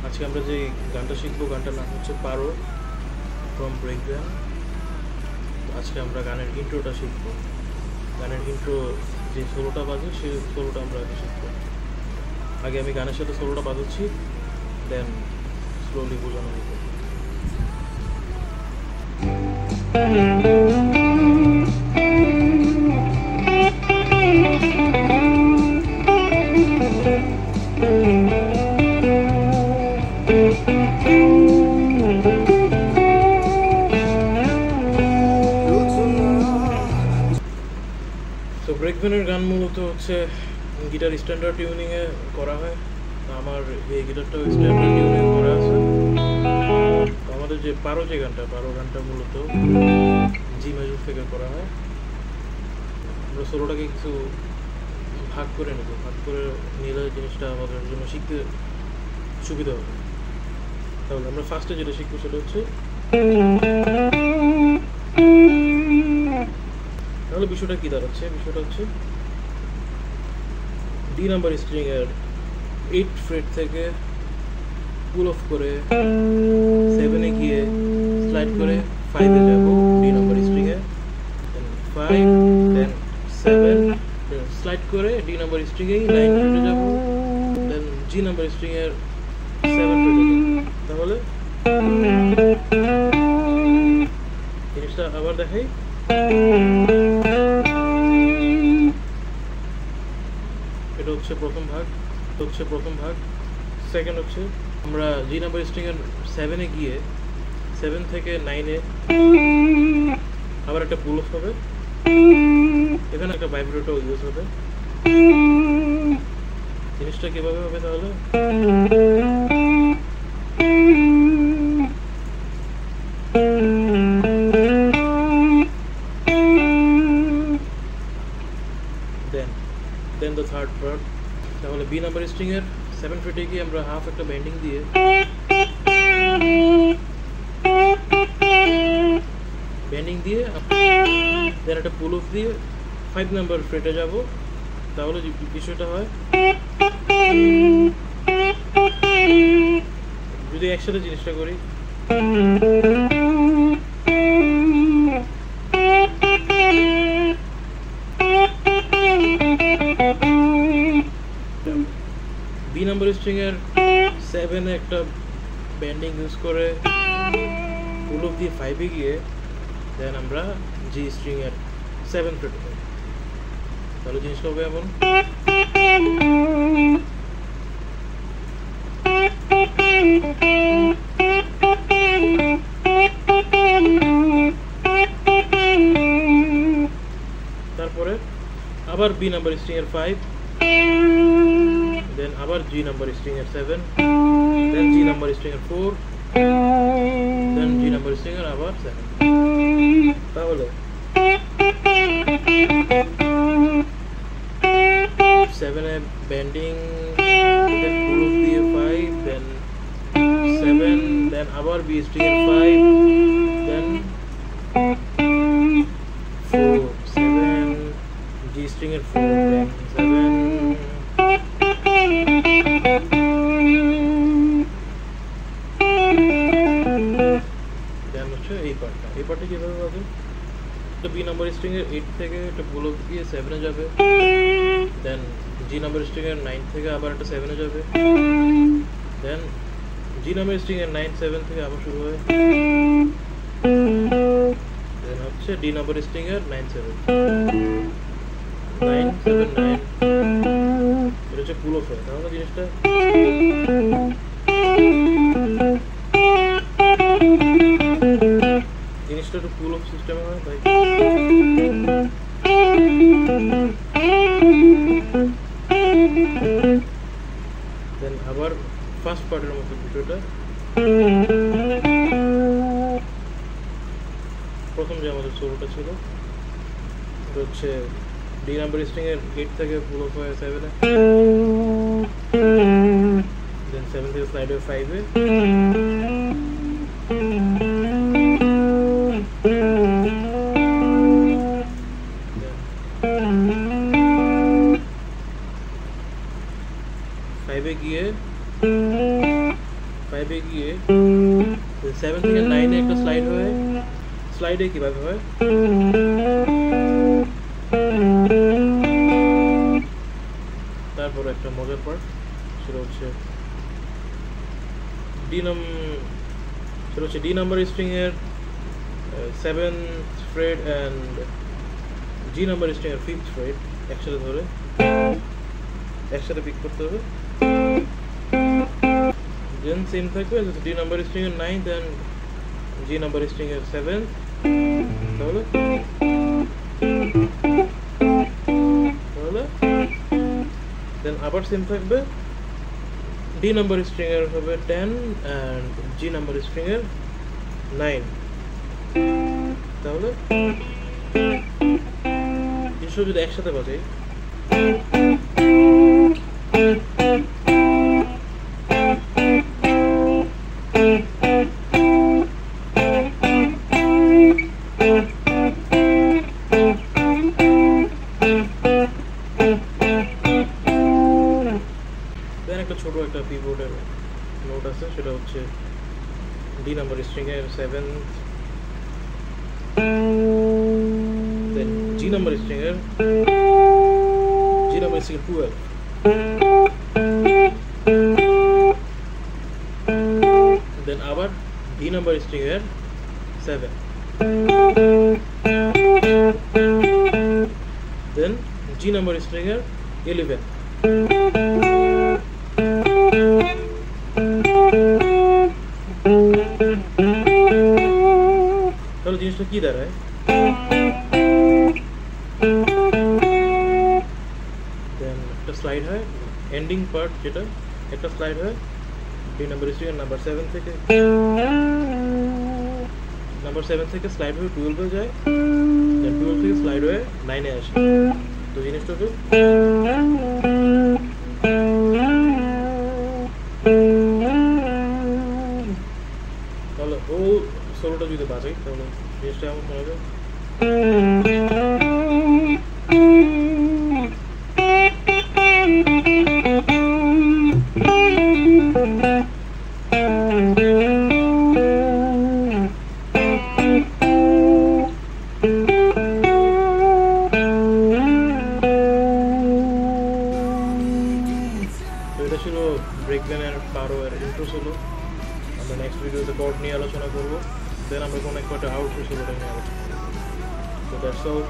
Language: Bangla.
আজকে আমরা যে গানটা শিখবো গানটার নাম হচ্ছে পারো ফ্রম ব্রেক ব্যান্ড। আজকে আমরা গানের ইন্ট্রোটা শিখবো। গানের ইন্ট্রো যে সোলোটা বাজে সেই সোলোটা আমরা আগে শিখবো। আগে আমি গানের সাথে সোলোটা বাজাচ্ছি, দেন স্লোলি বোঝানো হবে। তো ব্রেক ব্যান্ডের গান মূলত হচ্ছে গিটার স্ট্যান্ডার্ড টিউনিংয়ে করা হয়। আমার এই গিটারটাও স্ট্যান্ডার্ড টিউনিং করা আছে। আমাদের যে পারো গানটা মূলত জি মেজর থেকে করা হয়। আমরা সোলোটাকে কিছু ভাগ করে নেব, ভাগ করে নিলে জিনিসটা আমাদের জন্য শিখতে সুবিধা হবে। তাহলে আমরা ফার্স্টে যেটা শিখবো সেটা হচ্ছে, তাহলে বিষয়টা কি দাঁড়াচ্ছে? বিষয়টা হচ্ছে ডি নাম্বার স্ট্রিং এর 8 ফ্রেট থেকে পুল অফ করে 7 এ গিয়ে স্লাইড করে 5 এ যাব ডি নাম্বার স্ট্রিং এ, দেন 5 দেন 7 স্লাইড করে ডি নাম্বার স্ট্রিং এ 9 ফ্রেটে যাব, দেন জি নাম্বার স্ট্রিং এর 7 ফ্রেটে যাব। তাহলে জিনিসটা আবার দেখাই। এটা হচ্ছে প্রথম ভাগ। সেকেন্ড হচ্ছে আমরা জি নাম্বার স্ট্রিং এর 7 এ গিয়ে 7 থেকে 9 এ আবার একটা পুল অফ হবে, এখানে একটা ভাইব্রেটো ইউজ হবে। জিনিসটা কিভাবে হবে? তাহলে দেন দ্য থার্ড পার্ট। তাহলে বি নাম্বার স্ট্রিং এর 7 ফ্রেটে গিয়ে আমরা হাফ একটা বেন্ডিং দিয়ে দেন একটা পুল অফ দিয়ে 5 নাম্বার ফ্রেটে যাব। তাহলে বিষয়টা হয়, যদি একসাথে জিনিসটা করি, বি নাম্বার স্ট্রিং এর 7 এ একটা বেন্ডিং ইউজ করে পুল অফ দিয়ে 5 এ গিয়ে দেন আমরা জি স্ট্রিং এর 7 ফ্রেট পাই। তাহলে জিনিসটা হবে এমন। তারপরে আবার বি নাম্বার স্ট্রিং এর 5, দেন আবার জি নাম্বার স্ট্রিং এর 7, দেন জি নাম্বার স্ট্রিং এর 4, দেন জি নাম্বার স্ট্রিং এর আবার 7। তাহলে 7 এ বেন্ডিং, দেন পুল অফ দিয়ে 5, দেন 7, দেন আবার বি স্ট্রিং এর 5, দেন 4, 7, জি স্ট্রিং এর 4, দেন 7, দেন হচ্ছে এই পার্টটা কিভাবে হবে? তো বি নাম্বার স্ট্রিং এর 8 থেকে একটা পুল অফ দিয়ে 7 এ যাবে, দেন জি নাম্বার স্ট্রিং এর 9 থেকে আবার একটা 7 এ যাবে, দেন জি নাম্বার স্ট্রিং এর 9 7 থেকে আবার শুরু হয়, দেন হচ্ছে ডি নাম্বার স্ট্রিং এর 9 7 9 7 9, এটা হচ্ছে পুল অফ হয়। তাহলে জিনিসটা একটু পুল অফ সিস্টেমে হয় ভাই। দেন আবার ফার্স্ট পার্টের মতো বিষয়টা, প্রথম যে আমাদের সোলোটা ছিল এটা হচ্ছে ডি নাম্বার স্ট্রিং এর 8 থেকে পুল অফ হয় 7 এ, দেন 7 থেকে স্লাইড হয় 5 এ, গিয়ে 5-এ গিয়ে 7 থেকে 9-এ একটা স্লাইড হয়। স্লাইডে কিভাবে হয়, তারপর একটা মজার পার্ট, সেটা হচ্ছে ডি নাম্বার স্ট্রিং এর 7th Fred and G number string এর 5th ফ্রেড একসাথে ধরে একসাথে পিক করতে হবে। দেন সেম থাকবে ডি নাম্বার স্ট্রিং এর 9th and G number string এর 7th, তাহলে দেন আবার সেম থাকবে ডি নাম্বার স্ট্রিং এর হবে 10 অ্যান্ড জি নাম্বার স্ট্রিং এর 9, তাহলে জিনিসটা যদি একসাথে বাজাই একটা ছোট একটা পিভটের নোট আছে, সেটা হচ্ছে ডি নাম্বার স্ট্রিং এর 7th, দেন জি নাম্বার স্ট্রিং এর 12, দেন আবার ডি নাম্বার স্ট্রিং এর 7, দেন জি নাম্বার স্ট্রিং এর 11। তাহলে জিনিসটা কি দাঁড়ায়, দেন একটা স্লাইড হয় এন্ডিং পার্ট, যেটা একটা স্লাইড হয় ডি নাম্বার স্ট্রিং এর নাম্বার 7 থেকে স্লাইড হয়ে 12 এ যায়, দেন 12 থেকে স্লাইড হয়ে 9 এ আসে। তো জিনিসটা তো তাহলে ও সোলোটা যদি বাজাই তাহলে জিনিসটা এমন হবে। এটা ছিল ব্রেকড্যান্সের পারো এর ইন্ট্রো ছিল। আমরা নেক্সট ভিডিওতে কর্ড নিয়ে আলোচনা করবো, দেন আমরা কোনো একটা আউটরো সোলোটা নিয়ে আলোচনা করবো। So that's all.